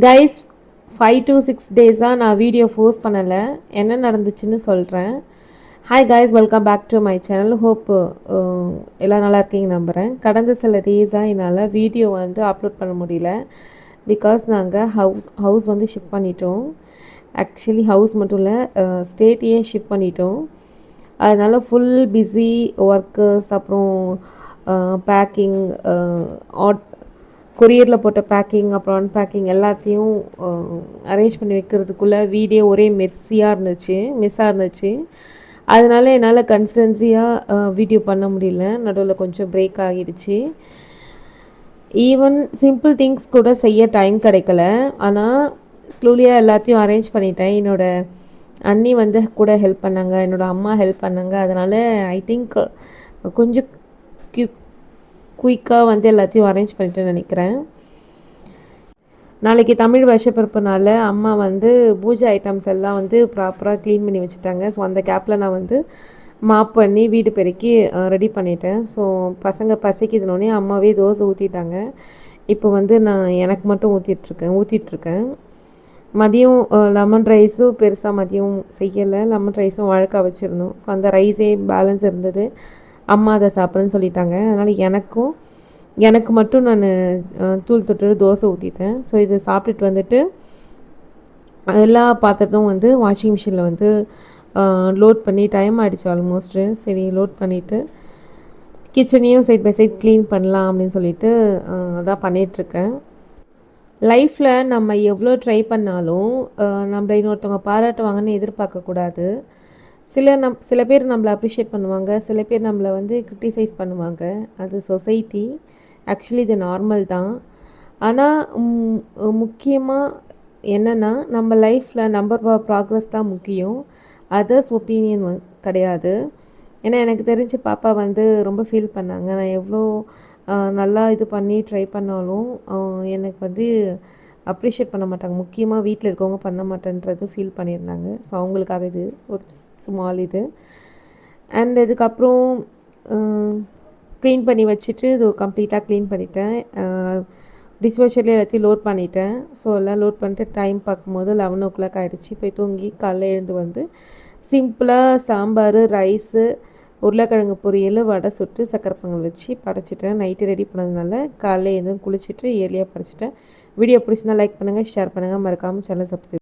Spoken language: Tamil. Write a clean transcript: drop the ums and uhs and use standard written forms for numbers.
கைஸ் 5 to 6 டேஸாக நான் வீடியோ போஸ்ட் பண்ணலை. என்ன நடந்துச்சுன்னு சொல்கிறேன். Hi guys, welcome back to my channel. Hope எல்லாம் நல்லா இருக்கீங்க நம்புகிறேன். கடந்த சில டேஸாக என்னால் வீடியோ அப்லோட் பண்ண முடியல. பிகாஸ் நாங்கள் ஹவுஸ் ஷிஃப்ட் பண்ணிட்டோம். ஆக்சுவலி ஹவுஸ் மட்டும் இல்லை, ஸ்டேட்டையே ஷிஃப்ட் பண்ணிட்டோம். அதனால் ஃபுல் பிஸி ஒர்க்கர்ஸ், அப்புறம் பேக்கிங், கொரியரில் போட்ட பேக்கிங், அப்புறம் அன்பேக்கிங் எல்லாத்தையும் அரேஞ்ச் பண்ணி வைக்கிறதுக்குள்ளே வீடியோ ஒரே மிஸ்ஸாக இருந்துச்சு. அதனால் என்னால் கன்சிஸ்டன்சியாக வீடியோ பண்ண முடியல. நடுவில் கொஞ்சம் பிரேக் ஆகிடுச்சு. ஈவன் சிம்பிள் திங்ஸ் கூட செய்ய டைம் கிடைக்கல. ஆனால் ஸ்லோலியாக எல்லாத்தையும் அரேஞ்ச் பண்ணிட்டேன். என்னோடய அண்ணி கூட ஹெல்ப் பண்ணாங்க, என்னோடய அம்மா ஹெல்ப் பண்ணாங்க. அதனால் ஐ திங்க் கொஞ்சம் குயிக்காக எல்லாத்தையும் அரேஞ்ச் பண்ணிட்டேன்னு நினைக்கிறேன். நாளைக்கு தமிழ் வருஷப்பிறப்புனால அம்மா பூஜை ஐட்டம்ஸ் எல்லாம் ப்ராப்பராக க்ளீன் பண்ணி வச்சுட்டாங்க. ஸோ அந்த கேப்பில் நான் மாப் பண்ணி வீடு பெருக்கி ரெடி பண்ணிட்டேன். ஸோ பசங்க பசிக்குதுனோடனே அம்மாவே தோசை ஊற்றிட்டாங்க. இப்போ நான் எனக்கு மட்டும் ஊற்றிட்டுருக்கேன். மதியம் லெமன் ரைஸும் பெருசாக மதியம் செய்யலை. லெமன் ரைஸும் வாழைக்காய் வச்சுருந்தோம். ஸோ அந்த ரைஸே பேலன்ஸ் இருந்தது. அம்மா அதை சாப்பிட்றேன்னு சொல்லிட்டாங்க. அதனால் எனக்கு மட்டும் நான் தூள் தொட்டு தோசை ஊற்றிட்டேன். ஸோ இதை சாப்பிட்டுட்டு எல்லா பாத்திரத்தும் வாஷிங் மிஷினில் லோட் பண்ணி டைம் ஆகிடுச்சு ஆல்மோஸ்ட்டு. சரி, லோட் பண்ணிவிட்டு கிச்சனையும் சைட் பை சைட் க்ளீன் பண்ணலாம் அப்படின்னு சொல்லிட்டு அதான் பண்ணிகிட்ருக்கேன். லைஃப்பில் நம்ம எவ்வளோ ட்ரை பண்ணாலும் நம்ம இன்னொருத்தவங்க பாராட்டுவாங்கன்னு எதிர்பார்க்கக்கூடாது. சில பேர் நம்மளை அப்ரிஷியேட் பண்ணுவாங்க, சில பேர் நம்மளை கிரிட்டிசைஸ் பண்ணுவாங்க. அது சொசைட்டி. ஆக்சுவலி இது நார்மல் தான். ஆனால் முக்கியமாக என்னென்னா, நம்ம லைஃப்பில் நம்ம ப்ராக்ரஸ் தான் முக்கியம். அதர்ஸ் ஒப்பீனியன் கிடையாது. ஏன்னா எனக்கு தெரிஞ்சு பாப்பா ரொம்ப ஃபீல் பண்ணாங்க. நான் எவ்வளோ நல்லா இது பண்ணி ட்ரை பண்ணாலும் எனக்கு அப்ரிஷியேட் பண்ண மாட்டாங்க. முக்கியமாக வீட்டில் இருக்கவங்க பண்ண மாட்டேன்றது ஃபீல் பண்ணியிருந்தாங்க. ஸோ அவங்களுக்காக இது ஒரு ஸ்மால் இது. அண்ட் இதுக்கப்புறம் க்ளீன் பண்ணி வச்சுட்டு இது கம்ப்ளீட்டாக க்ளீன் பண்ணிட்டேன். டிஷ்வாஷர்லேயே எல்லாத்தையும் லோட் பண்ணிட்டேன். ஸோ எல்லாம் லோட் பண்ணிட்டு டைம் பார்க்கும்போது 11 ஆகிடுச்சு. போய் தூங்கி காலைல எழுந்து சிம்பிளாக சாம்பார், ரைஸு, உருளைக்கிழங்கு பொரியல், வடை சுட்டு சக்கரை பொங்கல் வச்சு படைச்சிட்டேன். நைட்டு ரெடி பண்ணதுனால காலையில் குளிச்சுட்டு ஏர்லியாக படைச்சிட்டேன். வீடியோ பிடிச்சிருந்தா லைக் பண்ணுங்கள், ஷேர் பண்ணுங்கள், மறக்காமல் சேனல் சப்ஸ்கிரைப்